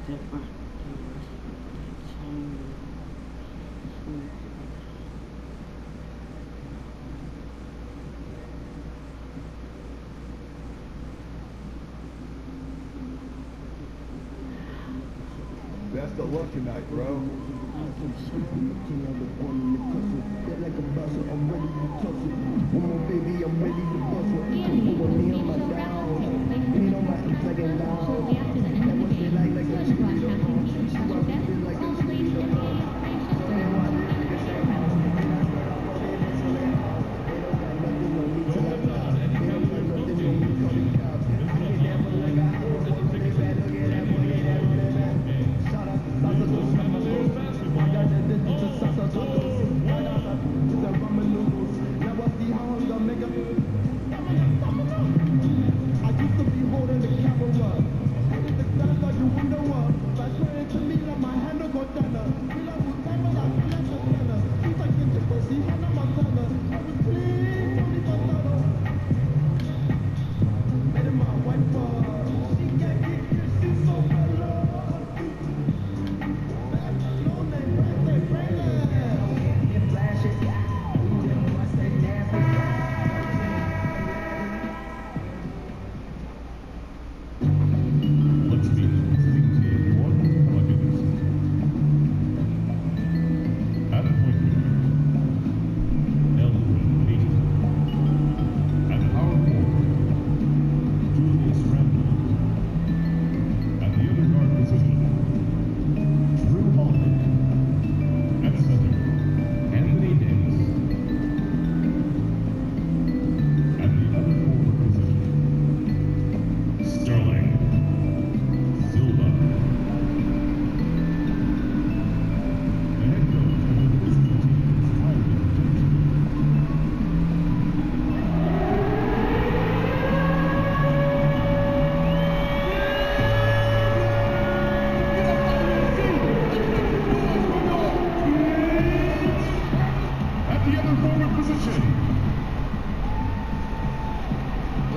Best of luck tonight, bro.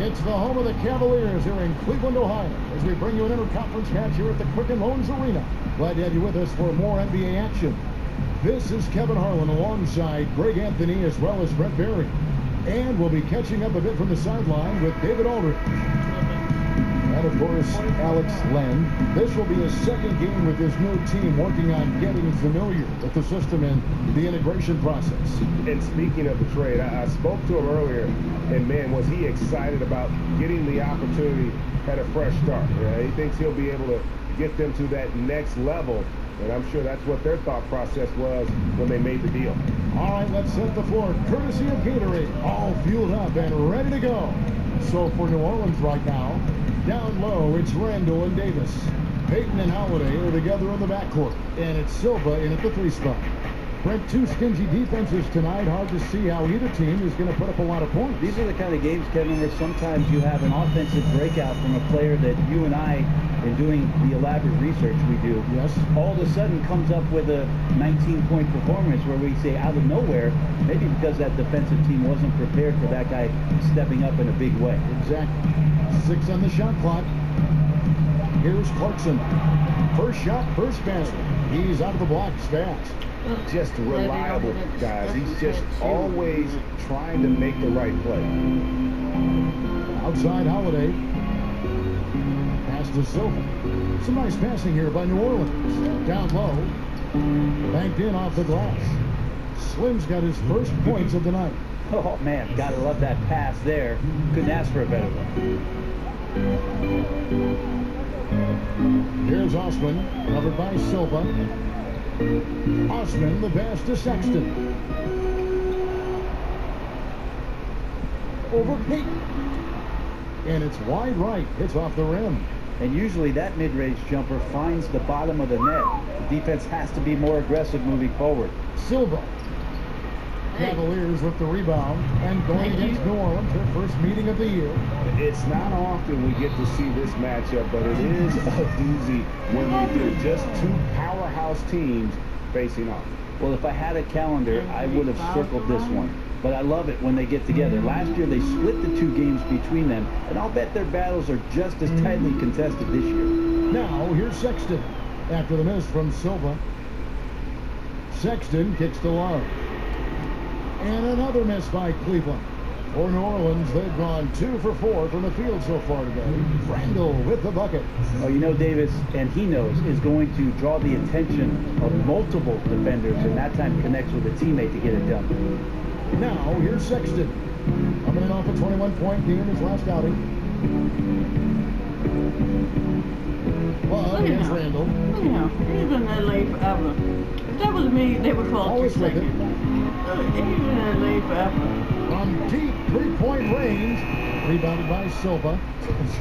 It's the home of the Cavaliers here in Cleveland, Ohio, as we bring you an interconference match here at the Quicken Loans Arena. Glad to have you with us for more NBA action. This is Kevin Harlan alongside Greg Anthony as well as Brett Berry. And we'll be catching up a bit from the sideline with David Aldridge. And of course, Alex Len. This will be his second game with his new team, working on getting familiar with the system and the integration process. And speaking of the trade, I spoke to him earlier, and man, was he excited about getting the opportunity at a fresh start. He thinks he'll be able to get them to that next level, and I'm sure that's what their thought process was when they made the deal. All right, let's set the floor. Courtesy of Gatorade, all fueled up and ready to go. So for New Orleans right now, down low, it's Randall and Davis. Payton and Holiday are together in the backcourt, and it's Silva in at the 3 spot. Brent, two stingy defenses tonight. Hard to see how either team is going to put up a lot of points. These are the kind of games, Kevin, where sometimes you have an offensive breakout from a player that you and I, in doing the elaborate research we do, yes, all of a sudden comes up with a 19-point performance where we say out of nowhere, maybe because that defensive team wasn't prepared for that guy stepping up in a big way. Exactly. 6 on the shot clock. Here's Clarkson. First shot, first basket. He's out of the blocks fast. Just reliable, guys. He's just always trying to make the right play. Outside Holiday. Pass to Silva. Some nice passing here by New Orleans. Down low. Banked in off the glass. Slim's got his first points of the night. Oh, man, gotta love that pass there. Couldn't ask for a better one. Here's Osman, covered by Silva. Osman, the pass to Sexton. Over Payton. And it's wide right. Hits off the rim. And usually that mid-range jumper finds the bottom of the net. The defense has to be more aggressive moving forward. Silva. Cavaliers with the rebound and going against New Orleans, their first meeting of the year. It's not often we get to see this matchup, but it is a doozy when we do. Just two powerhouse teams facing off. Well, if I had a calendar, I would have circled this one. But I love it when they get together. Last year, they split the 2 games between them, and I'll bet their battles are just as tightly contested this year. Now, here's Sexton. After the miss from Silva, Sexton kicks to Love. And another miss by Cleveland. For New Orleans, they've gone 2 for 4 from the field so far today. Randall with the bucket. Oh, you know, Davis, and he knows, is going to draw the attention of multiple defenders, and that time connects with a teammate to get it done. Now, here's Sexton. Coming in off a 21-point game his last outing. Love against Randall. Yeah, he's in LA forever. If that was me, they would call Always it with it. He's in LA forever. From deep three-point range. Rebounded by Silva.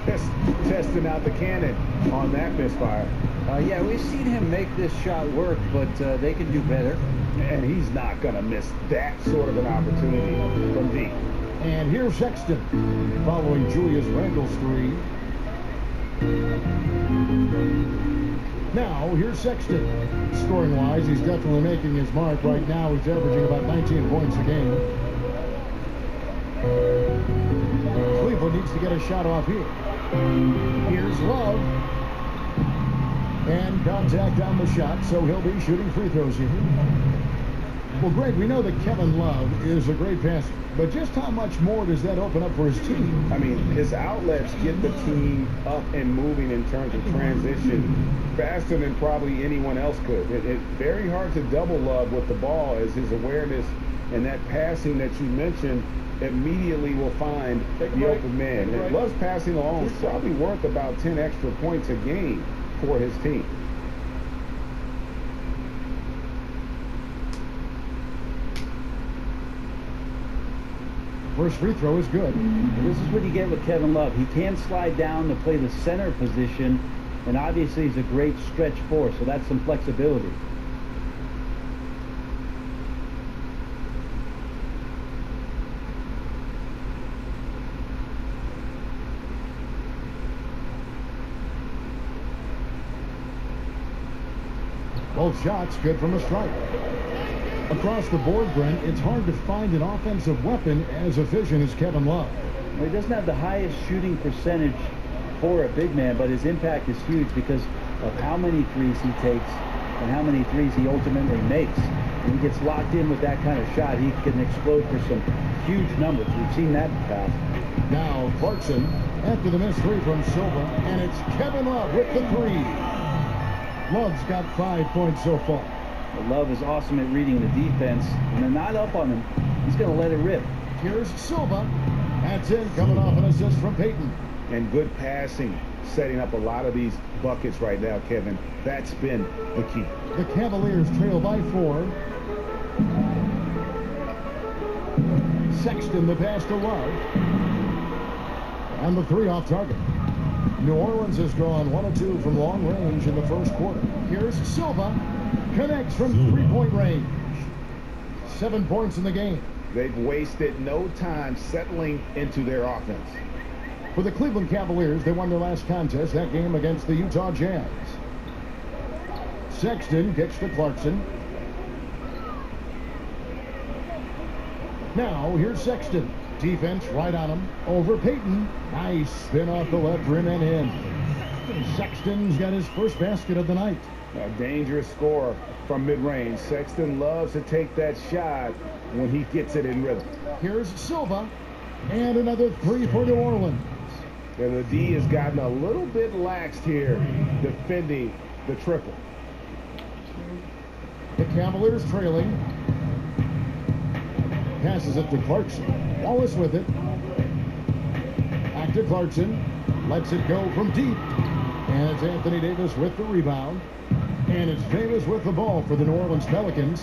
Just testing out the cannon on that misfire. Yeah, we've seen him make this shot work, but they can do better. And he's not going to miss that sort of an opportunity from deep. And here's Sexton following Julius Randle's three. Now, here's Sexton. Scoring-wise, he's definitely making his mark. Right now, he's averaging about 19 points a game. Cleveland needs to get a shot off here. Here's Love. And contact on the shot, so he'll be shooting free throws here. Well, Greg, we know that Kevin Love is a great passer, but just how much more does that open up for his team? I mean, his outlets get the team up and moving in terms of transition faster than probably anyone else could. It's very hard to double Love with the ball, as his awareness and that passing that you mentioned immediately will find the open man. And Love's passing alone is probably worth about 10 extra points a game for his team. First free throw is good. This is what you get with Kevin Love. He can slide down to play the center position, and obviously he's a great stretch four, so that's some flexibility. Both shots good from the stripe. Across the board, Brent, it's hard to find an offensive weapon as efficient as Kevin Love. Well, he doesn't have the highest shooting percentage for a big man, but his impact is huge because of how many threes he takes and how many threes he ultimately makes. When he gets locked in with that kind of shot, he can explode for some huge numbers. We've seen that in the past. Now Clarkson after the missed three from Silva, and it's Kevin Love with the three. Love's got 5 points so far. Love is awesome at reading the defense. When they're not up on him, he's going to let it rip. Here's Silva. That's in, coming off an assist from Payton. And good passing, setting up a lot of these buckets right now, Kevin. That's been the key. The Cavaliers trail by 4. Sexton the pass to Love. And the three off target. New Orleans has gone 1 of 2 from long range in the first quarter. Here's Silva. Connects from three-point range. 7 points in the game. They've wasted no time settling into their offense. For the Cleveland Cavaliers, they won their last contest, that game against the Utah Jazz. Sexton kicks to Clarkson. Now, here's Sexton. Defense right on him. Over Payton. Nice spin off the left rim and in. Sexton's got his first basket of the night. A dangerous score from mid-range. Sexton loves to take that shot when he gets it in rhythm. Here's Silva. And another three for New Orleans. And the D has gotten a little bit laxed here defending the triple. The Cavaliers trailing. Passes it to Clarkson. Wallace with it. Back to Clarkson. Lets it go from deep. And it's Anthony Davis with the rebound. And it's Davis with the ball for the New Orleans Pelicans.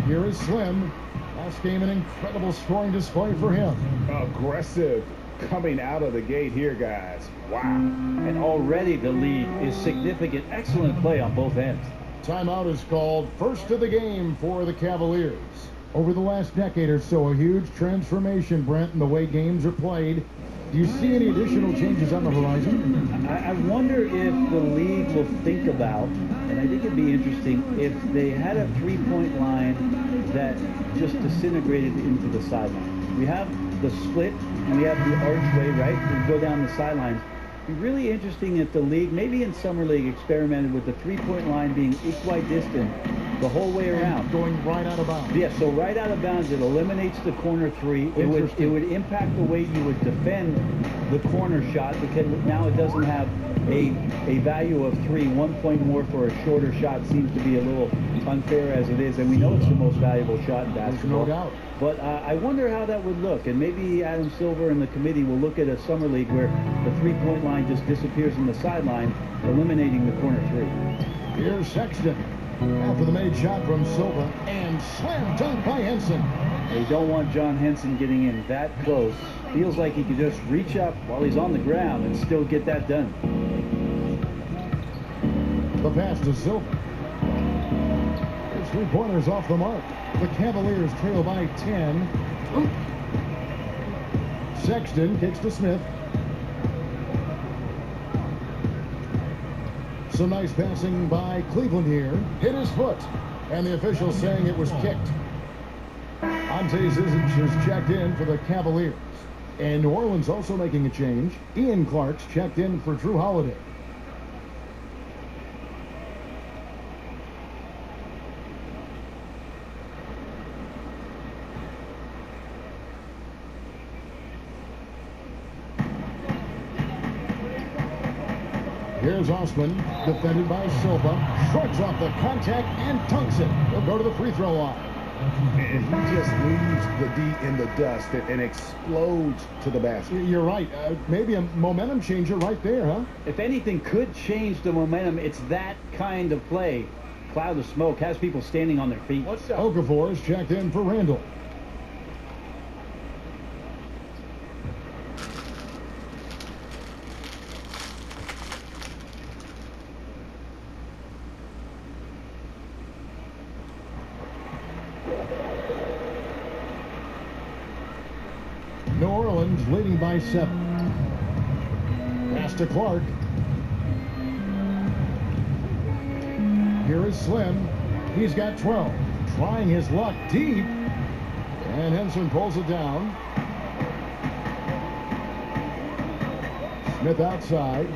Here is Slim. Last game, an incredible scoring display for him. Aggressive coming out of the gate here, guys. Wow. And already the lead is significant. Excellent play on both ends. Timeout is called. First of the game for the Cavaliers. Over the last decade or so, a huge transformation, Brent, in the way games are played. Do you see any additional changes on the horizon? I wonder if the league will think about, and I think it'd be interesting, if they had a three-point line that just disintegrated into the sideline. We have the split, and we have the archway, right? We go down the sidelines. Be really interesting if the league, maybe in Summer League, experimented with the three-point line being equidistant the whole way around. Going right out of bounds. Yeah, so right out of bounds, it eliminates the corner three. It would impact the way you would defend the corner shot, because now it doesn't have a value of 3. 1 point more for a shorter shot seems to be a little unfair as it is, and we know it's the most valuable shot in basketball. There's no doubt. But I wonder how that would look, and maybe Adam Silver and the committee will look at a summer league where the three-point line just disappears in the sideline, eliminating the corner three. Here's Sexton after the made shot from Silva, and slam dunk by Henson. They don't want John Henson getting in that close. Feels like he could just reach up while he's on the ground and still get that done. The pass to Silva. His three-pointers off the mark. The Cavaliers trail by 10. Sexton kicks to Smith. Some nice passing by Cleveland here. Hit his foot, and the official saying it was kicked. Ante Zizic has checked in for the Cavaliers. And New Orleans also making a change. Ian Clark's checked in for Drew Holiday. Here's Osman, defended by Silva. Shrugs off the contact and dunks it. He'll go to the free throw line. And he just leaves the D in the dust and explodes to the basket. You're right. Maybe a momentum changer right there, huh? If anything could change the momentum, it's that kind of play. Cloud of smoke has people standing on their feet. Okafor is checked in for Randall. New Orleans leading by 7. Pass to Clark. Here is Slim. He's got 12. Trying his luck deep. And Henson pulls it down. Smith outside.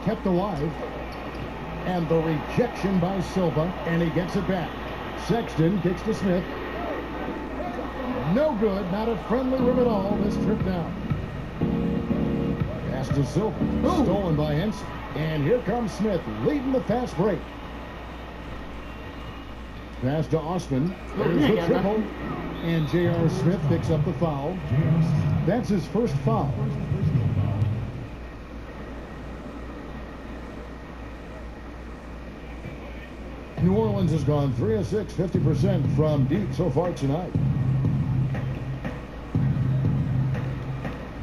Kept alive. And the rejection by Silva, and he gets it back. Sexton kicks to Smith. No good, not a friendly rim at all this trip down. Pass to Silva, stolen by Henson. And here comes Smith, leading the fast break. Pass to Osman. There's the triple. And J.R. Smith picks up the foul. That's his first foul. New Orleans has gone 3 of 6, 50% from deep so far tonight.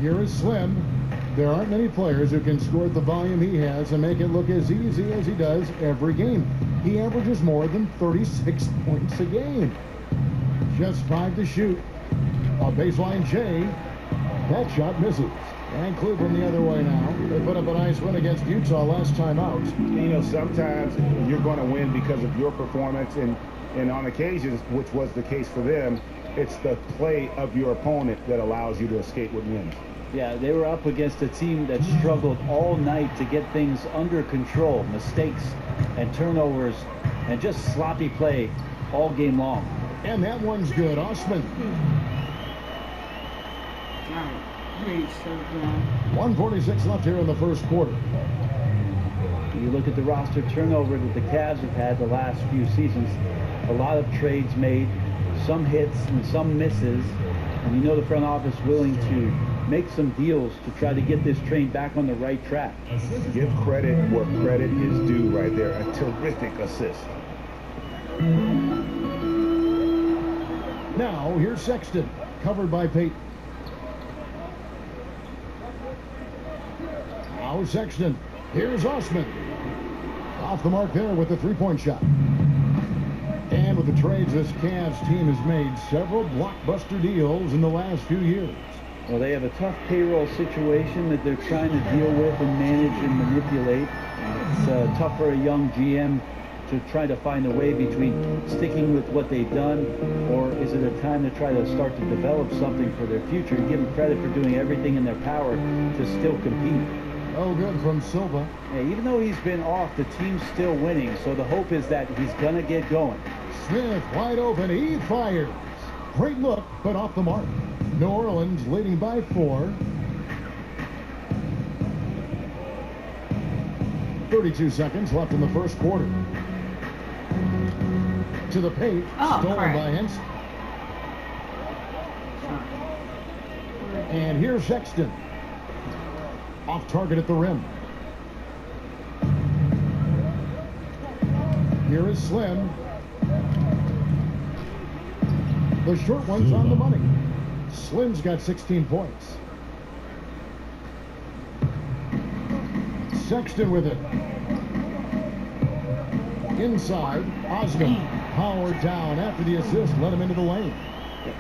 Here is Slim. There aren't many players who can score at the volume he has and make it look as easy as he does every game. He averages more than 36 points a game. Just 5 to shoot. A baseline J. That shot misses. And Cleveland the other way now. They put up a nice win against Utah last time out. You know, sometimes you're going to win because of your performance, and on occasions, which was the case for them, it's the play of your opponent that allows you to escape with wins. Yeah, they were up against a team that struggled all night to get things under control. Mistakes and turnovers and just sloppy play all game long. And that one's good. Osman. 1:46 left here in the first quarter. You look at the roster turnover that the Cavs have had the last few seasons. A lot of trades made, some hits and some misses. And you know the front office willing to make some deals to try to get this train back on the right track. Give credit where credit is due right there. A terrific assist. Now, here's Sexton, covered by Payton. Now Sexton. Here's Osman. Off the mark there with the three-point shot. And with the trades this Cavs team has made several blockbuster deals in the last few years. Well, they have a tough payroll situation that they're trying to deal with and manage and manipulate. It's tough for a young GM to try to find a way between sticking with what they've done, or is it a time to try to start to develop something for their future and give them credit for doing everything in their power to still compete? Oh, good from Silva. Yeah, even though he's been off, the team's still winning, so the hope is that he's going to get going. Smith wide open. He fires. Great look, but off the mark. New Orleans leading by 4. 32 seconds left in the first quarter. To the paint. Stolen by Henson. And here's Sexton. Off target at the rim. Here is Slim. The short one's on the money. Slim's got 16 points. Sexton with it. Inside, Osman. Powered down after the assist, let him into the lane.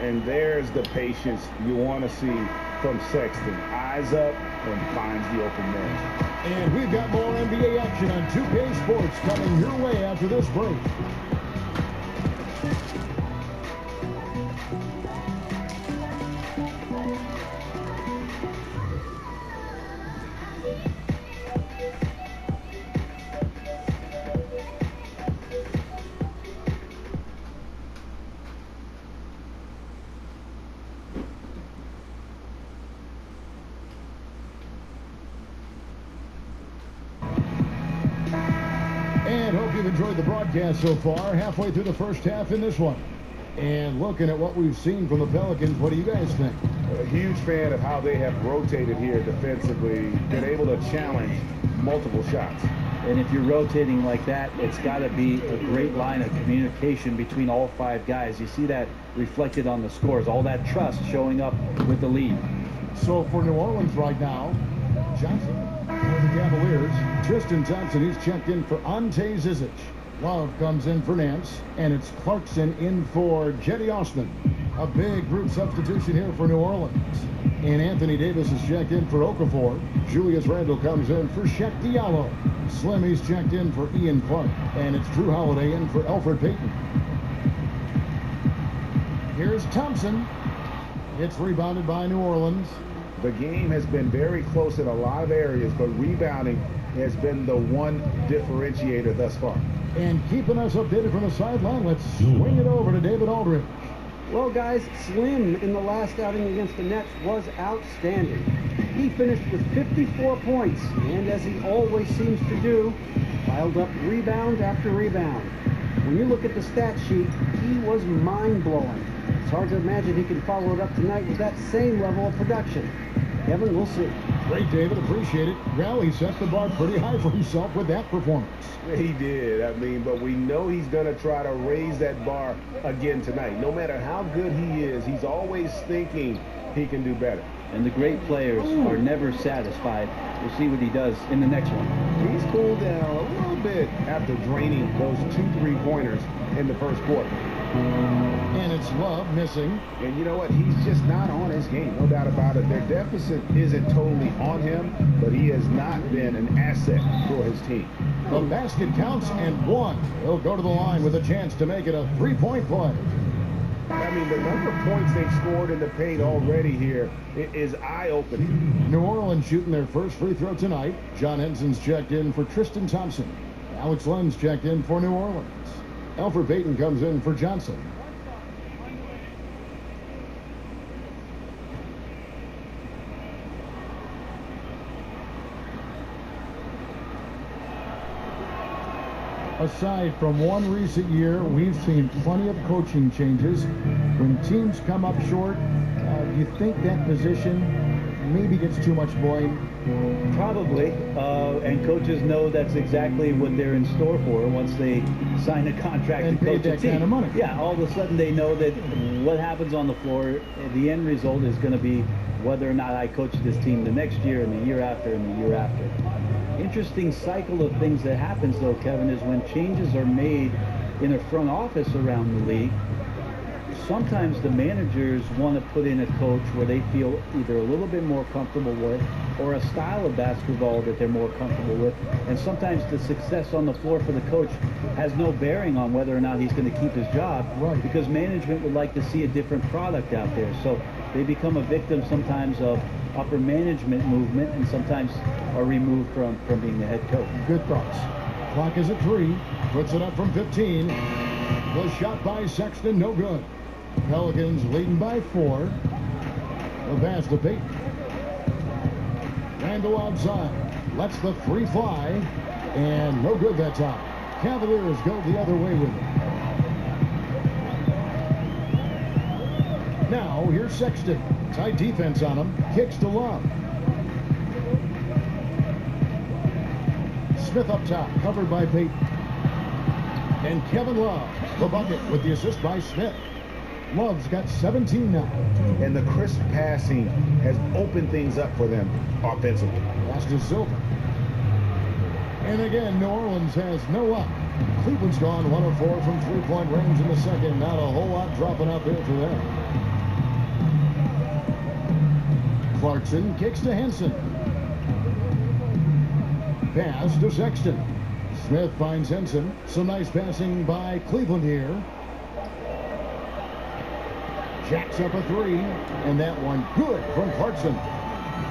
And there's the patience you want to see from Sexton. Eyes up and finds the open man. And we've got more NBA action on 2K Sports coming your way after this break. And hope you've enjoyed the broadcast so far. Halfway through the first half in this one. And looking at what we've seen from the Pelicans, what do you guys think? A huge fan of how they have rotated here defensively, been able to challenge multiple shots. And if you're rotating like that, it's got to be a great line of communication between all 5 guys. You see that reflected on the scores, all that trust showing up with the lead. So for New Orleans right now, Johnson for the Cavaliers. Tristan Thompson, he's checked in for Ante Zizic. Love comes in for Nance, and it's Clarkson in for Jetty Osman. A big group substitution here for New Orleans. And Anthony Davis is checked in for Okafor. Julius Randle comes in for Shaq Diallo. Slimmy's checked in for Ian Clark. And it's Drew Holiday in for Elfrid Payton. Here's Thompson. It's rebounded by New Orleans. The game has been very close in a lot of areas, but rebounding has been the one differentiator thus far. And keeping us updated from the sideline, let's swing it over to David Aldridge. Well, guys, Slim in the last outing against the Nets was outstanding. He finished with 54 points, and as he always seems to do, piled up rebound after rebound. When you look at the stat sheet, he was mind-blowing. It's hard to imagine he can follow it up tonight with that same level of production. Kevin, we'll see. Great, David. Appreciate it. Well, he set the bar pretty high for himself with that performance. He did. I mean, but we know he's going to try to raise that bar again tonight. No matter how good he is, he's always thinking he can do better. And the great players are never satisfied. We'll see what he does in the next one. He's cooled down a little bit after draining those 2 3-pointers in the first quarter. And it's Love missing. And you know what? He's just not on his game. No doubt about it. Their deficit isn't totally on him, but he has not been an asset for his team. The basket counts and 1. He'll go to the line with a chance to make it a 3-point play. I mean, the number of points they've scored in the paint already here is eye-opening. New Orleans shooting their first free throw tonight. John Henson's checked in for Tristan Thompson. Alex Len's checked in for New Orleans. Elfrid Payton comes in for Johnson. Aside from one recent year, we've seen plenty of coaching changes. When teams come up short, do you think that position maybe gets too much blame? Probably, and coaches know that's exactly what they're in store for once they sign a contract and to coach pay that a team. kind of money. Yeah, all of a sudden they know that what happens on the floor, the end result is going to be whether or not I coach this team the next year and the year after and the year after. Interesting cycle of things that happens, though, Kevin, is when changes are made in a front office around the league, sometimes the managers want to put in a coach where they feel either a little bit more comfortable with or a style of basketball that they're more comfortable with. And sometimes the success on the floor for the coach has no bearing on whether or not he's going to keep his job, Right. because management would like to see a different product out there. So they become a victim sometimes of upper management movement, and sometimes are removed from being the head coach. Good thoughts. Clock is at 3. Puts it up from 15. The shot by Sexton, no good. Pelicans leading by 4. The pass to Payton. Randall outside. Lets the 3 fly. And no good that time. Cavaliers go the other way with it. Now, here's Sexton. Tight defense on him. Kicks to Love. Smith up top. Covered by Payton. And Kevin Love, the bucket with the assist by Smith. Love's got 17 now. And the crisp passing has opened things up for them offensively. Pass to Silva. And again, New Orleans has no luck. Cleveland's gone 1 of 4 from three-point range in the second. Not a whole lot dropping out there for them. Clarkson kicks to Henson. Pass to Sexton. Smith finds Henson. Some nice passing by Cleveland here. Jacks up a 3, and that one good from Clarkson.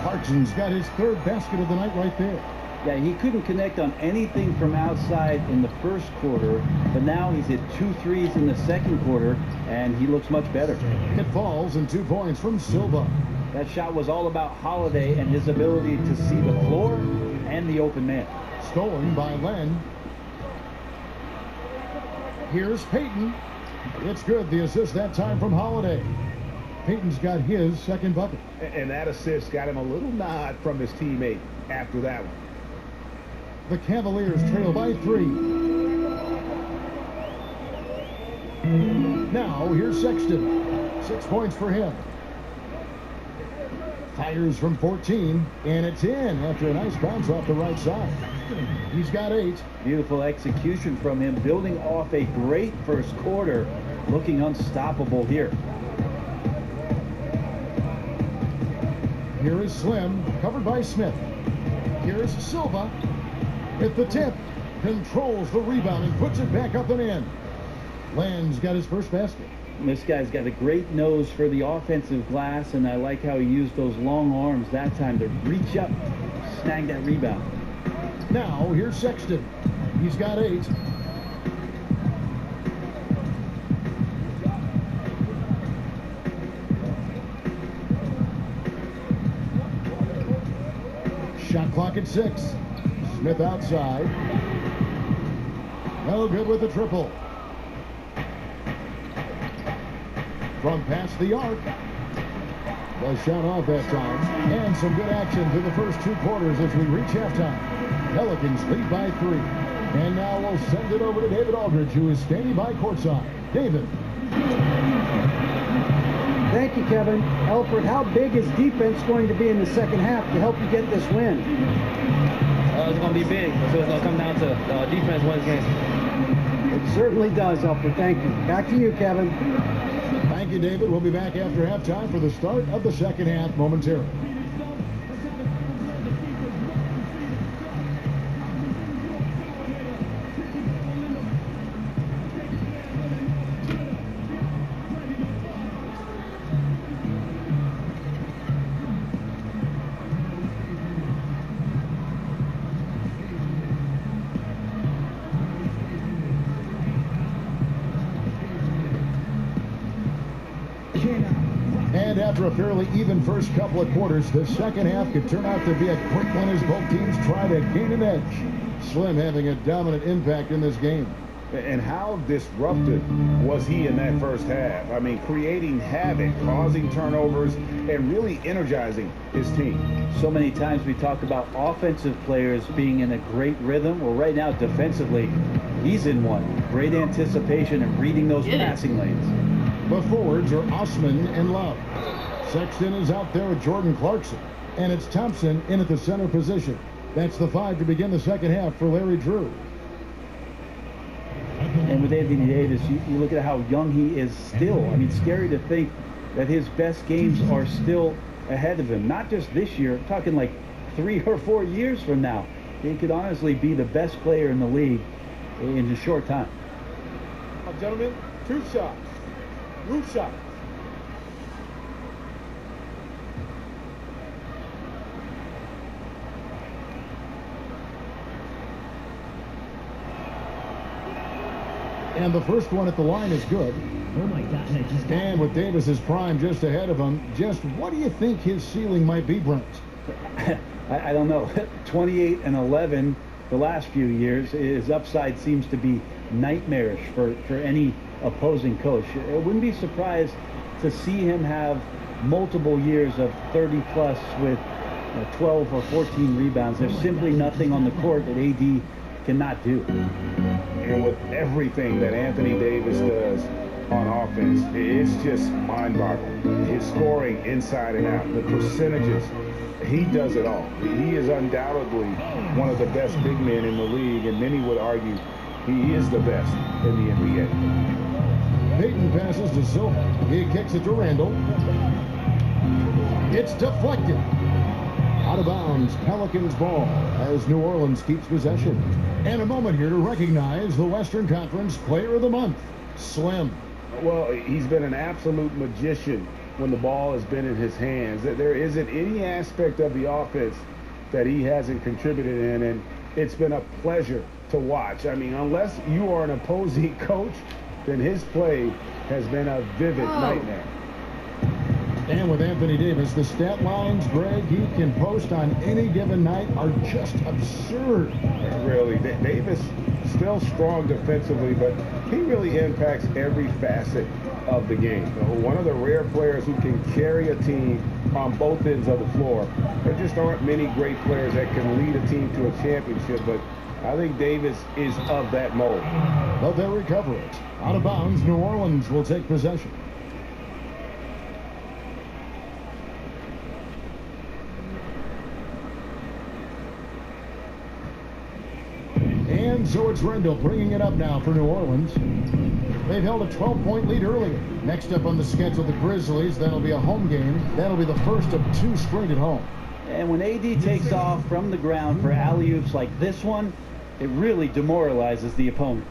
Clarkson's got his 3rd basket of the night right there. Yeah, he couldn't connect on anything from outside in the first quarter, but now he's hit 2 threes in the second quarter, and he looks much better. It falls, and 2 points from Silva. That shot was all about Holiday and his ability to see the floor and the open man. Stolen by Len. Here's Payton. It's good. The assist that time from Holiday. Payton's got his 2nd bucket. And that assist got him a little nod from his teammate after that one. The Cavaliers trail by 3. Now, here's Sexton. 6 points for him. Fires from 14, and it's in after a nice bounce off the right side. He's got 8. Beautiful execution from him, building off a great first quarter, looking unstoppable here. Here is Slim, covered by Smith. Here's Silva. At the tip, controls the rebound and puts it back up and in. Land's got his first basket. This guy's got a great nose for the offensive glass, and I like how he used those long arms that time to reach up, snag that rebound. Now, here's Sexton. He's got 8. Shot clock at 6. Smith outside. No good with the triple. From past the arc. The shot off that time. And some good action through the first 2 quarters as we reach halftime. Pelicans lead by 3. And now we'll send it over to David Aldridge, who is standing by courtside. David. Thank you, Kevin. Alfred, how big is defense going to be in the second half to help you get this win? It's going to be big. So it's going to come down to defense wins games. It certainly does, Alfred. Thank you. Back to you, Kevin. Thank you, David. We'll be back after halftime for the start of the second half momentarily. And after a fairly even first couple of quarters, the second half could turn out to be a quick one as both teams try to gain an edge. Slim having a dominant impact in this game. And how disruptive was he in that first half? I mean, creating havoc, causing turnovers, and really energizing his team. So many times we talk about offensive players being in a great rhythm. Well, right now, defensively, he's in one. Great anticipation and reading those passing lanes. The forwards are Osman and Love. Sexton is out there with Jordan Clarkson. And it's Thompson in at the center position. That's the 5 to begin the second half for Larry Drew. And with Anthony Davis, you look at how young he is still. I mean, scary to think that his best games are still ahead of him. Not just this year, I'm talking like 3 or 4 years from now. He could honestly be the best player in the league in a short time. Gentlemen, 2 shots. Roof shots. And the first one at the line is good. Oh my God, I just got And with Davis's prime just ahead of him, just what do you think his ceiling might be, Brent? I don't know. 28 and 11 the last few years. His upside seems to be nightmarish for any opposing coach. I wouldn't be surprised to see him have multiple years of 30 plus with 12 or 14 rebounds. There's simply nothing on the court that AD cannot do. And with everything that Anthony Davis does on offense, it's just mind-boggling. His scoring inside and out, the percentages, he does it all. He is undoubtedly one of the best big men in the league, and many would argue he is the best in the NBA. Payton passes to Silva. He kicks it to Randall. It's deflected. Out of bounds, Pelicans ball as New Orleans keeps possession. And a moment here to recognize the Western Conference Player of the Month, Slim. Well, he's been an absolute magician when the ball has been in his hands. There isn't any aspect of the offense that he hasn't contributed in, and it's been a pleasure to watch. I mean, unless you are an opposing coach, then his play has been a vivid nightmare. And with Anthony Davis, the stat lines, Greg, he can post on any given night are just absurd. Really, Davis still strong defensively, but he really impacts every facet of the game. One of the rare players who can carry a team on both ends of the floor. There just aren't many great players that can lead a team to a championship, but I think Davis is of that mold. But they'll recover it. Out of bounds, New Orleans will take possession. And so it's Randall bringing it up now for New Orleans. They've held a 12-point lead earlier. Next up on the schedule, the Grizzlies. That'll be a home game. That'll be the first of 2 straight at home. And when AD takes off from the ground for alley-oops like this one, it really demoralizes the opponent.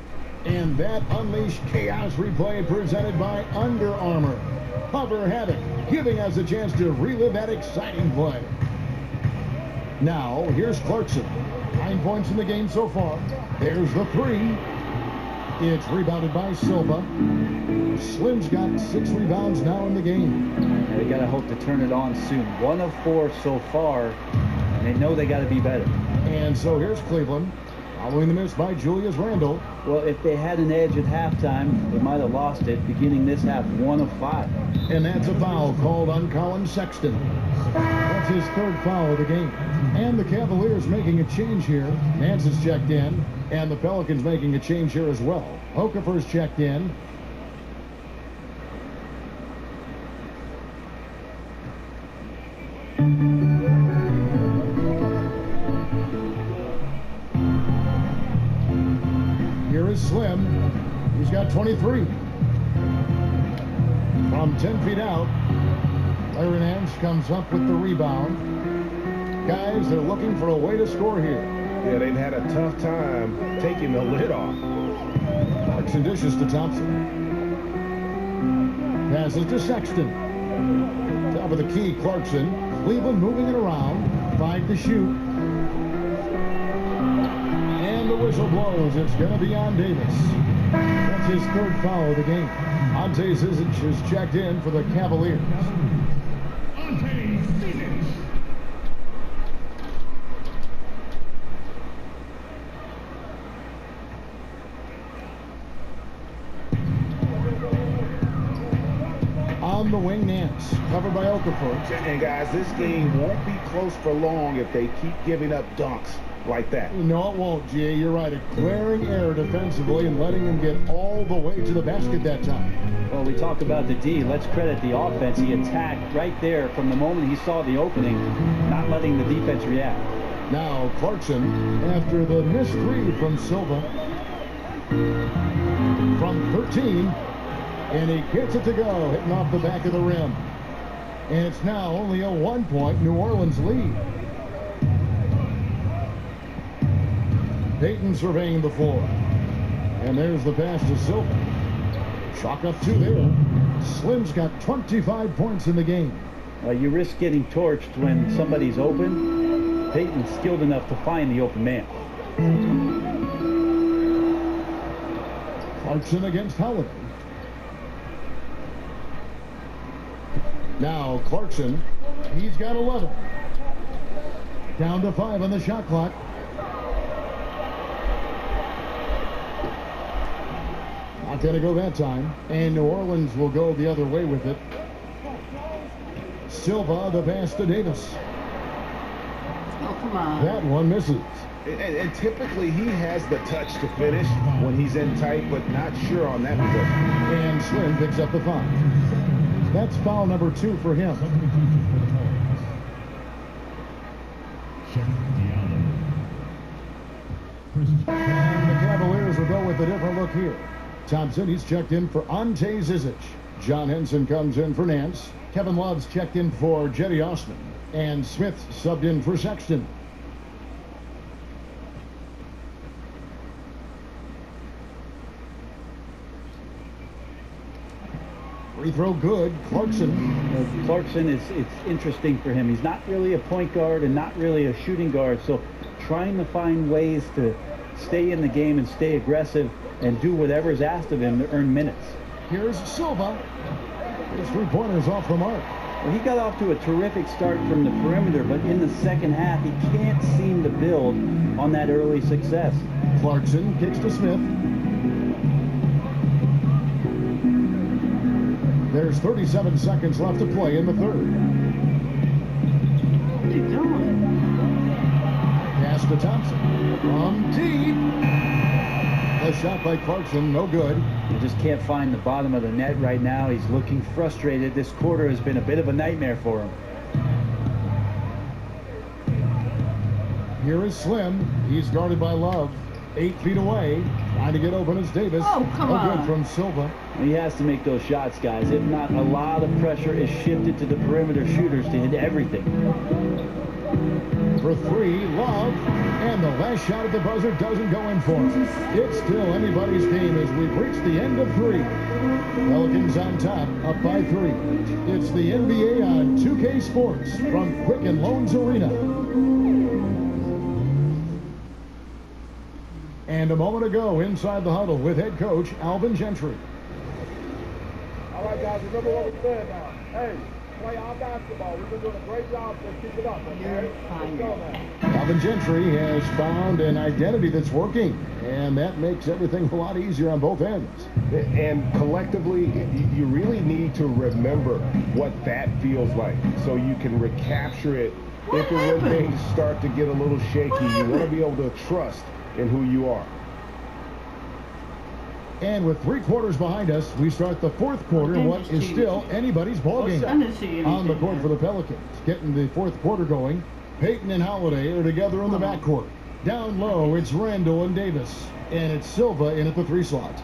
And that Unleashed Chaos replay presented by Under Armour. Hover had it, giving us a chance to relive that exciting play. Now, here's Clarkson. 9 points in the game so far. There's the 3. It's rebounded by Silva. Slim's got 6 rebounds now in the game. And they got to hope to turn it on soon. 1 of 4 so far, and they know they got to be better. And so here's Cleveland, following the miss by Julius Randle. Well, if they had an edge at halftime, they might have lost it. Beginning this half, 1 of 5. And that's a foul called on Colin Sexton. That's his 3rd foul of the game. And the Cavaliers making a change here. Nance is checked in. And the Pelicans making a change here as well. Okafor's checked in. Here is Slim. He's got 23. From 10 feet out, Larry Nance comes up with the rebound. Guys, they're looking for a way to score here. Yeah, they've had a tough time taking the lid off. Clarkson dishes to Thompson. Passes to Sexton. Top of the key, Clarkson. Cleveland moving it around. 5 to shoot. And the whistle blows. It's going to be on Davis. That's his 3rd foul of the game. Ante Zizic is checked in for the Cavaliers. On the wing, Nance, covered by Okafor. And guys, this game won't be close for long if they keep giving up dunks like that. No, it won't, Jay. You're right. A glaring error defensively and letting him get all the way to the basket that time. Well, we talk about the D. Let's credit the offense. He attacked right there from the moment he saw the opening, not letting the defense react. Now Clarkson, after the missed 3 from Silva, from 13, and he gets it to go, hitting off the back of the rim. And it's now only a 1-point New Orleans lead. Payton surveying the floor. And there's the pass to Silva. Chalk up 2 there. Slim's got 25 points in the game. You risk getting torched when somebody's open. Payton's skilled enough to find the open man. Clarkson against Holiday. Now Clarkson, he's got 11. Down to 5 on the shot clock. Not going to go that time. And New Orleans will go the other way with it. Silva, the pass to Davis. Oh, come on. That one misses. And typically he has the touch to finish when he's in tight, but not sure on that possession. And Slim picks up the 5. That's foul number 2 for him. And the Cavaliers will go with a different look here. Thompson, he's checked in for Ante Zizic. John Henson comes in for Nance. Kevin Love's checked in for Jetty Osman. And Smith subbed in for Sexton. Free throw good. Clarkson. Clarkson, it's interesting for him. He's not really a point guard and not really a shooting guard, so trying to find ways to stay in the game and stay aggressive and do whatever is asked of him to earn minutes. Here's Silva. His 3-pointers off the mark. Well, he got off to a terrific start from the perimeter, but in the second half, he can't seem to build on that early success. Clarkson kicks to Smith. There's 37 seconds left to play in the third. What are you doing? Pass to Thompson. From deep. A shot by Clarkson, no good. He just can't find the bottom of the net right now. He's looking frustrated. This quarter has been a bit of a nightmare for him. Here is Slim. He's guarded by Love. 8 feet away. Trying to get open is Davis. Oh, come no on. good from Silva. He has to make those shots, guys. If not, a lot of pressure is shifted to the perimeter shooters to hit everything. For 3, Love. And the last shot at the buzzer doesn't go in for him. It's still anybody's game as we've reached the end of 3. Pelicans on top, up by 3. It's the NBA on 2K Sports from Quicken Loans Arena. And a moment ago, inside the huddle with head coach Alvin Gentry. All right, guys, remember what we said now. Hey, play our basketball. We've been doing a great job, so keep it up, okay? Let's go now. Alvin Gentry has found an identity that's working, and that makes everything a lot easier on both ends. And collectively, you really need to remember what that feels like so you can recapture it if and when things start to get a little shaky. You want to be able to trust in who you are. And with 3 quarters behind us, we start the 4th quarter in what is still anybody's ballgame. I didn't see anything. On the court for the Pelicans, getting the 4th quarter going. Payton and Holiday are together in the backcourt. Down low, it's Randall and Davis. And it's Silva in at the 3 slot.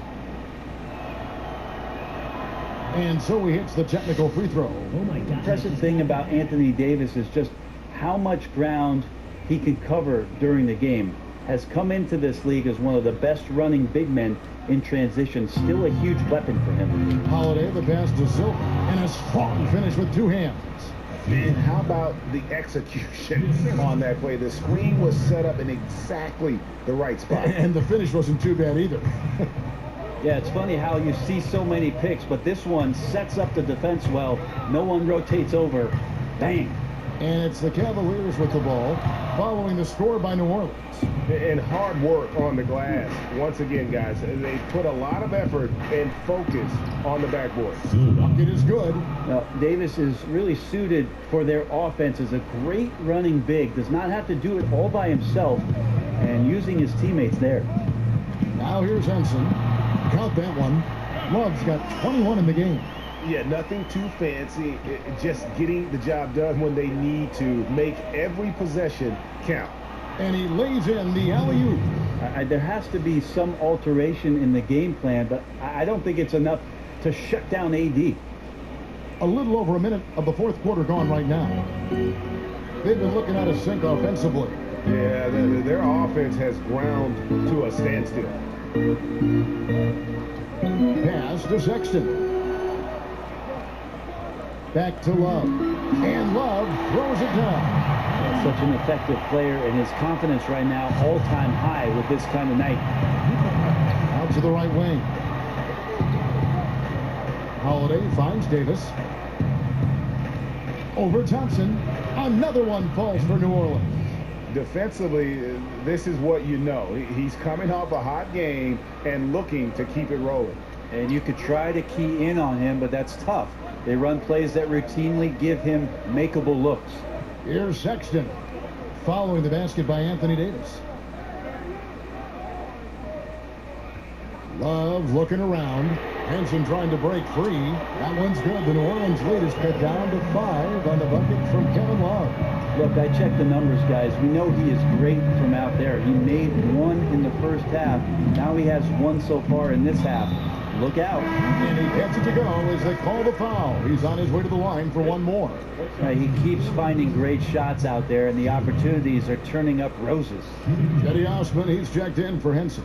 And so he hits the technical free throw. Oh my God. The impressive thing about Anthony Davis is just how much ground he can cover during the game. Has come into this league as one of the best running big men in transition. Still a huge weapon for him. Holiday, the pass to Silva. And a strong finish with 2 hands. And how about the execution on that play? The screen was set up in exactly the right spot. And the finish wasn't too bad either. Yeah, it's funny how you see so many picks, but this one sets up the defense well. No one rotates over. Bang. And it's the Cavaliers with the ball, following the score by New Orleans. And hard work on the glass. Once again, guys, they put a lot of effort and focus on the backboard. Bucket is good. Now, Davis is really suited for their offense as a great running big. Does not have to do it all by himself, and using his teammates there. Now here's Henson. Count that one. Love's got 21 in the game. Yeah, nothing too fancy. Just getting the job done when they need to. Make every possession count. And he lays in the alley-oop. There has to be some alteration in the game plan, but I don't think it's enough to shut down AD. A little over a minute of the 4th quarter gone right now. They've been looking out of sync offensively. Yeah, their offense has ground to a standstill. Pass to Sexton. Back to Love. And Love throws it down. Such an effective player, and his confidence right now all-time high with this kind of night. Out to the right wing. Holiday finds Davis. Over Thompson. Another one falls for New Orleans. Defensively, this is what you know. He's coming off a hot game and looking to keep it rolling. And you could try to key in on him, but that's tough. They run plays that routinely give him makeable looks. Here's Sexton. Following the basket by Anthony Davis. Love looking around. Henson trying to break free. That one's good. The New Orleans lead is cut down to 5 on the bucket from Kevin Love. Look, I checked the numbers, guys. We know he is great from out there. He made one in the first half. Now he has one so far in this half. Look out. And he gets it to go as they call the foul. He's on his way to the line for one more. He keeps finding great shots out there, and the opportunities are turning up roses. Cedi Osman, he's checked in for Henson.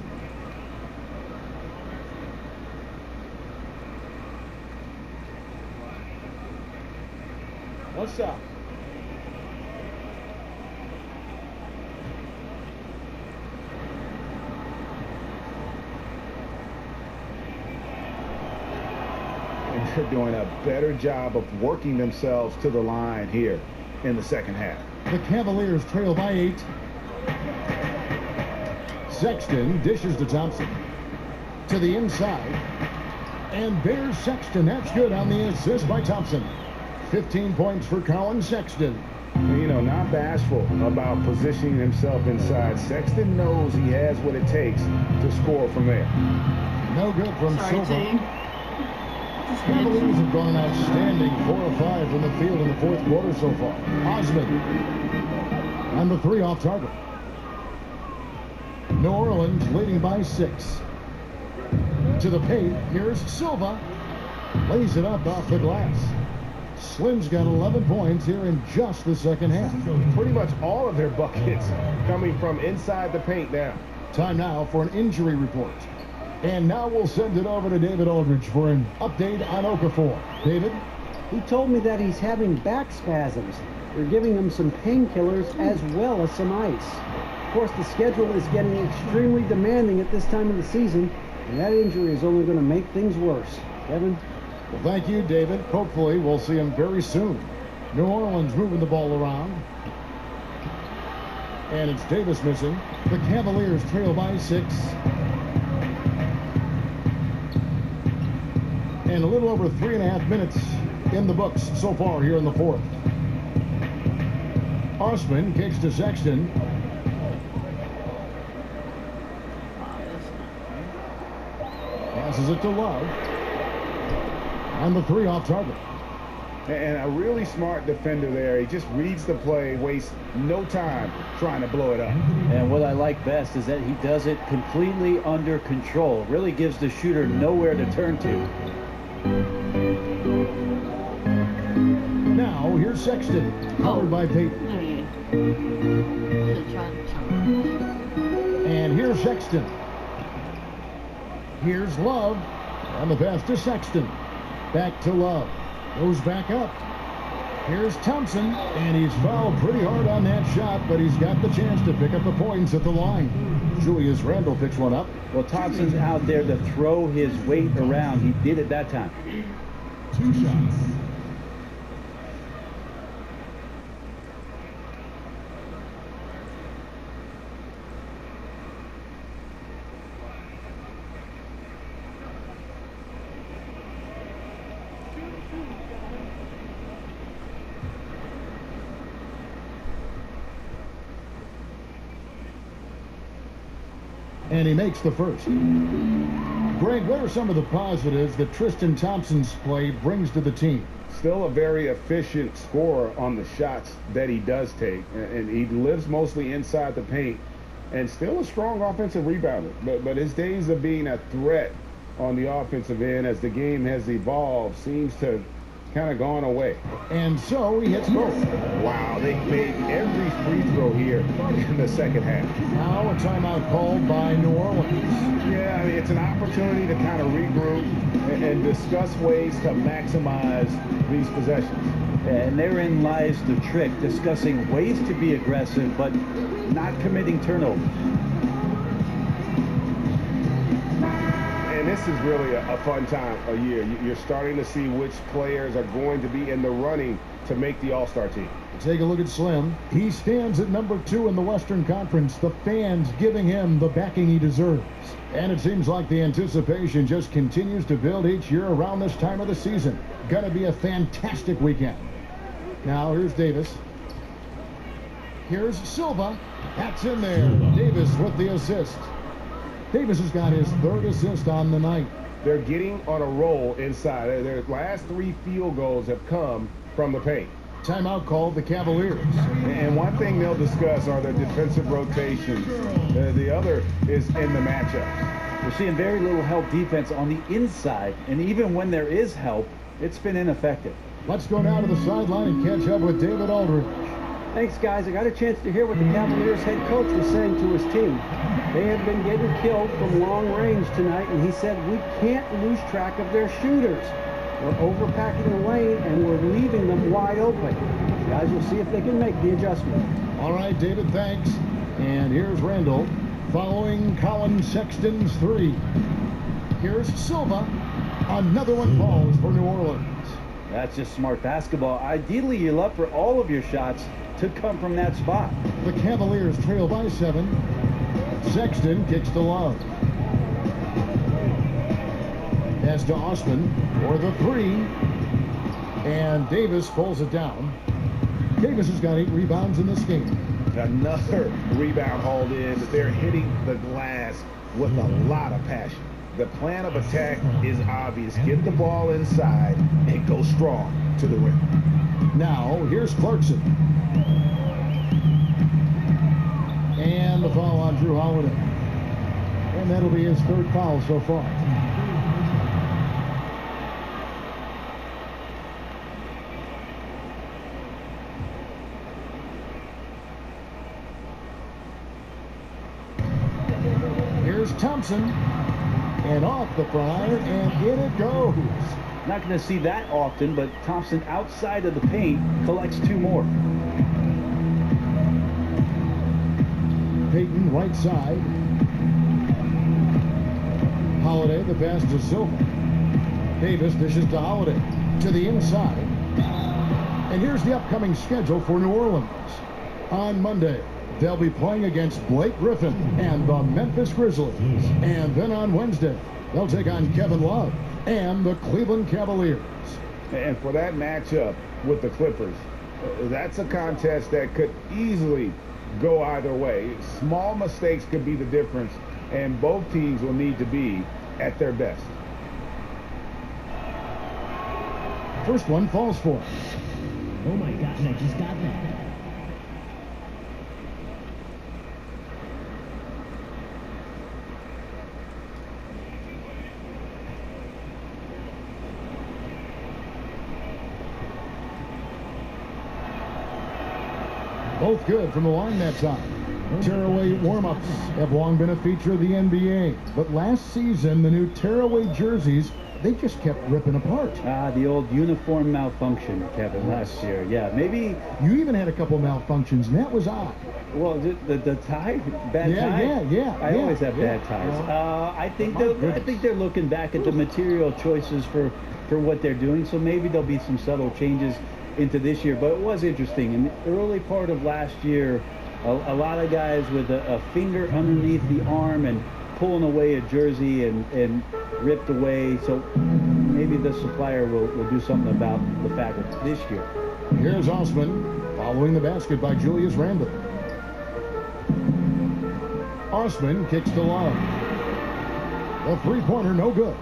One shot. They're doing a better job of working themselves to the line here in the second half. The Cavaliers trail by 8. Sexton dishes to Thompson. To the inside. And there's Sexton. That's good on the assist by Thompson. 15 points for Colin Sexton. You know, not bashful about positioning himself inside. Sexton knows he has what it takes to score from there. No good from Silva. Team. Cavaliers have gone outstanding 4 of 5 from the field in the fourth quarter so far. Osman on the 3 off target. New Orleans leading by 6. To the paint. Here's Silva. Lays it up off the glass. Slim's got 11 points here in just the second half. Pretty much all of their buckets coming from inside the paint now. Time now for an injury report. And now we'll send it over to David Aldridge for an update on Okafor. David? He told me that he's having back spasms. They're giving him some painkillers as well as some ice. Of course, the schedule is getting extremely demanding at this time of the season, and that injury is only going to make things worse. Kevin? Well, thank you, David. Hopefully, we'll see him very soon. New Orleans moving the ball around. And it's Davis missing. The Cavaliers trail by 6. And a little over 3.5 minutes in the books so far here in the fourth. Osman kicks to Sexton. Passes it to Love. On the 3 off target. And a really smart defender there. He just reads the play, wastes no time trying to blow it up. And what I like best is that he does it completely under control. Really gives the shooter nowhere to turn to. Now, here's Sexton, covered by Payton. And here's Sexton. Here's Love. On the pass to Sexton. Back to Love. Goes back up. Here's Thompson. And he's fouled pretty hard on that shot, but he's got the chance to pick up the points at the line. Julius Randle picks one up. Well, Thompson's out there to throw his weight around. He did it that time. 2 shots. And he makes the first. Greg, what are some of the positives that Tristan Thompson's play brings to the team? Still a very efficient scorer on the shots that he does take. And he lives mostly inside the paint. And still a strong offensive rebounder. But his days of being a threat on the offensive end as the game has evolved seems to kind of gone away. And so he hits both. Wow, they made every free throw here in the second half. Now a timeout called by New Orleans. Yeah, I mean, it's an opportunity to kind of regroup and discuss ways to maximize these possessions. And therein lies the trick, discussing ways to be aggressive, but not committing turnovers. And this is really a fun time of year. You're starting to see which players are going to be in the running to make the All-Star team. Take a look at Slim. He stands at number 2 in the Western Conference. The fans giving him the backing he deserves. And it seems like the anticipation just continues to build each year around this time of the season. Gonna be a fantastic weekend. Now here's Davis. Here's Silva. That's in there. Davis with the assist. Davis has got his 3rd assist on the night. They're getting on a roll inside. Their last 3 field goals have come from the paint. Timeout called the Cavaliers. And one thing they'll discuss are their defensive rotations. The other is in the matchup. We're seeing very little help defense on the inside, and even when there is help, it's been ineffective. Let's go down to the sideline and catch up with David Aldridge. Thanks, guys. I got a chance to hear what the Cavaliers head coach was saying to his team. They had been getting killed from long range tonight, and he said, we can't lose track of their shooters. We're overpacking the lane, and we're leaving them wide open. Guys will see if they can make the adjustment. All right, David, thanks. And here's Randall following Colin Sexton's 3. Here's Silva. Another one falls for New Orleans. That's just smart basketball. Ideally, you love for all of your shots to come from that spot. The Cavaliers trail by 7. Sexton kicks to Love. Pass to Osman for the 3. And Davis pulls it down. Davis has got 8 rebounds in this game. Another rebound hauled in. They're hitting the glass with a lot of passion. The plan of attack is obvious. Get the ball inside and go strong to the rim. Now, here's Clarkson. And the foul on Drew Holiday. And that'll be his 3rd foul so far. Here's Thompson. And off the front, and in it goes. Not going to see that often, but Thompson outside of the paint collects 2 more. Payton right side. Holiday, the pass to Silva. Davis dishes to Holiday. To the inside. And here's the upcoming schedule for New Orleans. On Monday, they'll be playing against Blake Griffin and the Memphis Grizzlies. And then on Wednesday, they'll take on Kevin Love and the Cleveland Cavaliers. And for that matchup with the Clippers, that's a contest that could easily go either way. Small mistakes could be the difference, and both teams will need to be at their best. First one falls for him. Oh my gosh, I just got that. Both good from the line that time. Tearaway warm-ups have long been a feature of the NBA. But last season, the new tearaway jerseys, they just kept ripping apart. The old uniform malfunction, Kevin, last year. Yeah, maybe... You even had a couple malfunctions, and that was odd. Well, the tie? Bad tie? Yeah. I always have bad ties. I think they're looking back at the material choices for what they're doing, so maybe there'll be some subtle changes into this year. But it was interesting. In the early part of last year, a lot of guys with a finger underneath the arm and pulling away a jersey and ripped away. So maybe the supplier will do something about the fabric this year. Here's Osman following the basket by Julius Randle. Osman kicks to Love. The three-pointer no good.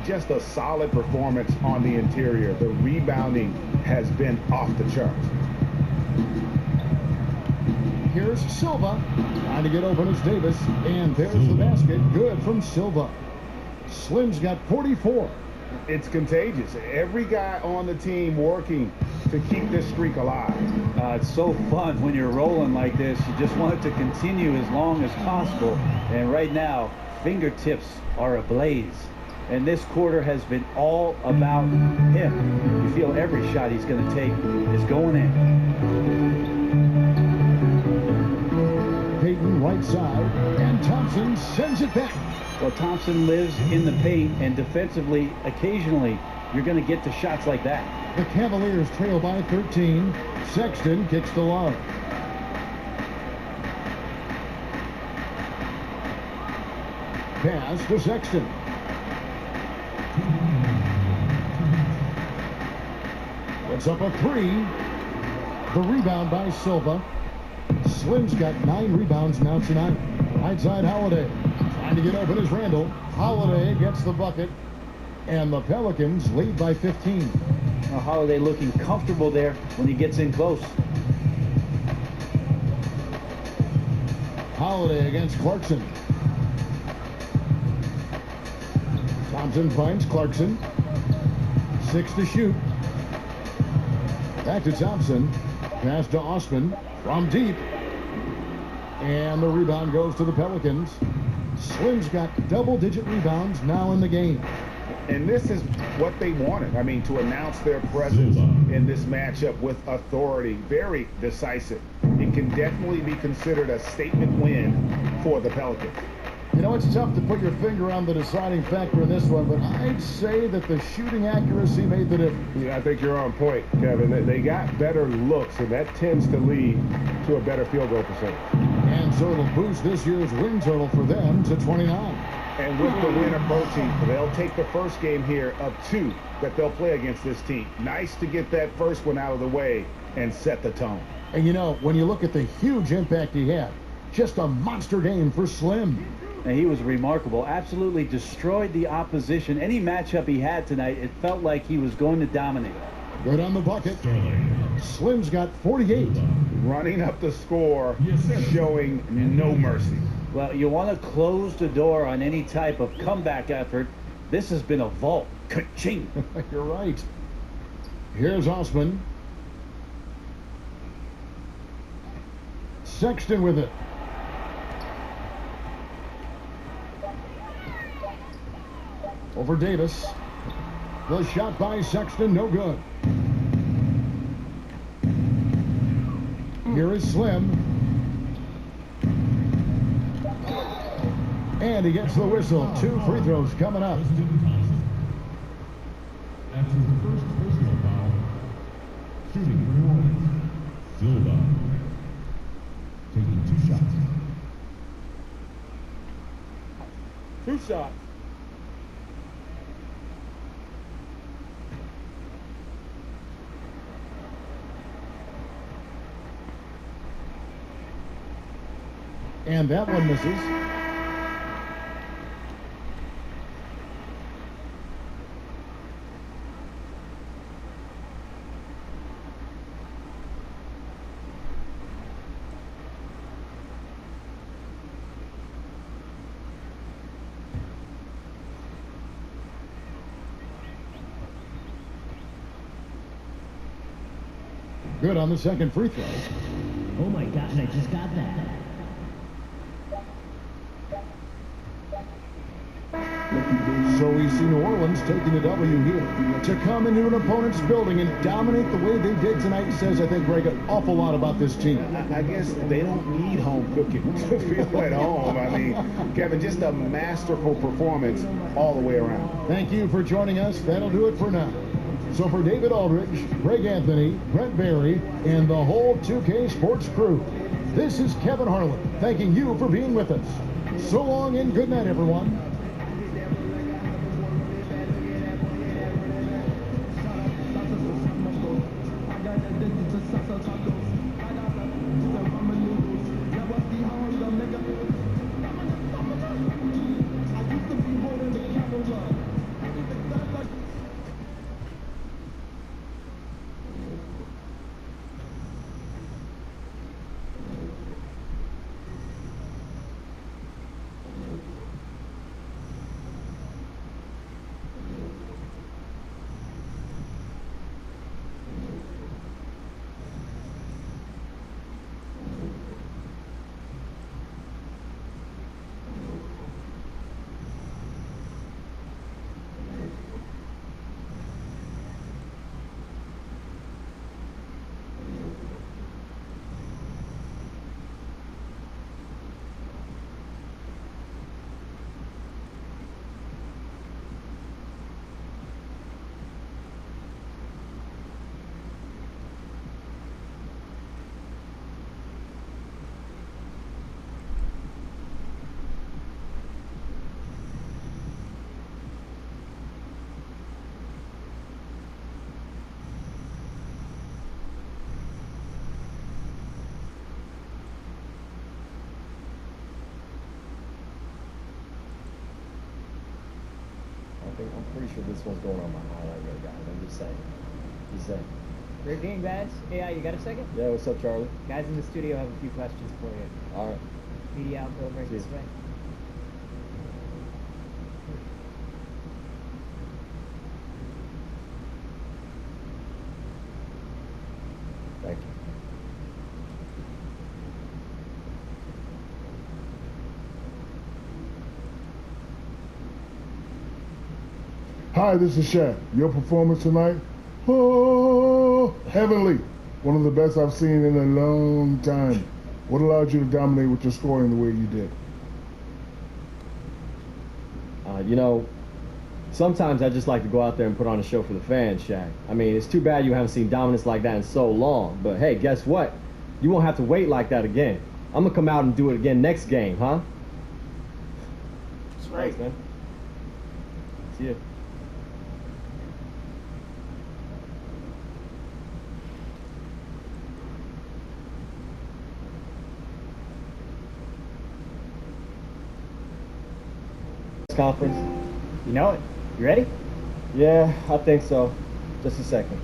Just a solid performance on the interior. The rebounding has been off the charts. Here's Silva. Trying to get open is Davis. And there's the basket. Good from Silva. Slim's got 44. It's contagious. Every guy on the team working to keep this streak alive. It's so fun when you're rolling like this. You just want it to continue as long as possible. And right now, fingertips are ablaze. And this quarter has been all about him. You feel every shot he's going to take is going in. Peyton right side, and Thompson sends it back. Well, Thompson lives in the paint, and defensively, occasionally, you're going to get to shots like that. The Cavaliers trail by 13. Sexton kicks to Love. Pass to Sexton. Puts up a three. The rebound by Silva. Slim's got 9 rebounds now tonight. Right side, Holiday. Trying to get open is Randall. Holiday gets the bucket. And the Pelicans lead by 15. Now, Holiday looking comfortable there when he gets in close. Holiday against Clarkson. Thompson finds Clarkson. 6 to shoot. Back to Thompson. Pass to Osman from deep. And the rebound goes to the Pelicans. Slim's got double-digit rebounds now in the game. And this is what they wanted. I mean, to announce their presence in this matchup with authority. Very decisive. It can definitely be considered a statement win for the Pelicans. You know, it's tough to put your finger on the deciding factor in this one, but I'd say that the shooting accuracy made the difference. Yeah, I think you're on point, Kevin. They got better looks, and that tends to lead to a better field goal percentage. And so it'll boost this year's win total for them to 29. And with the win approaching, they'll take the first game here of 2 that they'll play against this team. Nice to get that first one out of the way and set the tone. And you know, when you look at the huge impact he had, just a monster game for Slim. And he was remarkable. Absolutely destroyed the opposition. Any matchup he had tonight, it felt like he was going to dominate. Good on the bucket. Slim's got 48. Running up the score, showing no mercy. Well, you want to close the door on any type of comeback effort. This has been a vault. Ka-ching. You're right. Here's Osman. Sexton with it. Over Davis. The shot by Sexton, no good. Here is Slim. And he gets the whistle. 2 free throws coming up. After the first personal foul, shooting for New Orleans, Silva, taking 2 shots. 2 shots. And that one misses. Good on the second free throw. Oh my gosh, I just got that. So we see New Orleans taking a W here. To come into an opponent's building and dominate the way they did tonight says, I think, Greg, an awful lot about this team. I guess they don't need home cooking to feel at home. I mean, Kevin, just a masterful performance all the way around. Thank you for joining us. That'll do it for now. So for David Aldridge, Greg Anthony, Brent Barry, and the whole 2K Sports crew, this is Kevin Harlan thanking you for being with us. So long and good night, everyone. I'm pretty sure this one's going on my highlight reel, guys. I'm just saying. Just saying. Great game, guys. AI, you got a second? Yeah, what's up, Charlie? Guys in the studio have a few questions for you. All right. Media outfield right this way. Thank you. Hi, this is Shaq. Your performance tonight? Oh, heavenly. One of the best I've seen in a long time. What allowed you to dominate with your scoring the way you did? You know, sometimes I just like to go out there and put on a show for the fans, Shaq. I mean, it's too bad you haven't seen dominance like that in so long. But hey, guess what? You won't have to wait like that again. I'm going to come out and do it again next game, huh? That's right. Thanks, man. See ya. Conference. You know it. You ready? Yeah, I think so. Just a second.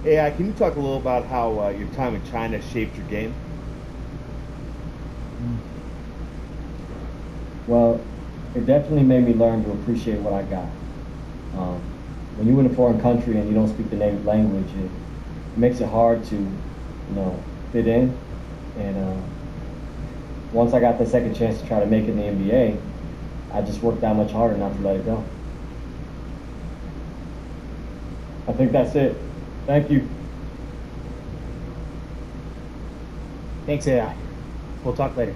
AI, can you talk a little about how your time in China shaped your game? Well, it definitely made me learn to appreciate what I got. When you're in a foreign country and you don't speak the native language, it makes it hard to, fit in. And once I got the second chance to try to make it in the NBA, I just worked that much harder not to let it go. I think that's it. Thank you. Thanks, AI. We'll talk later.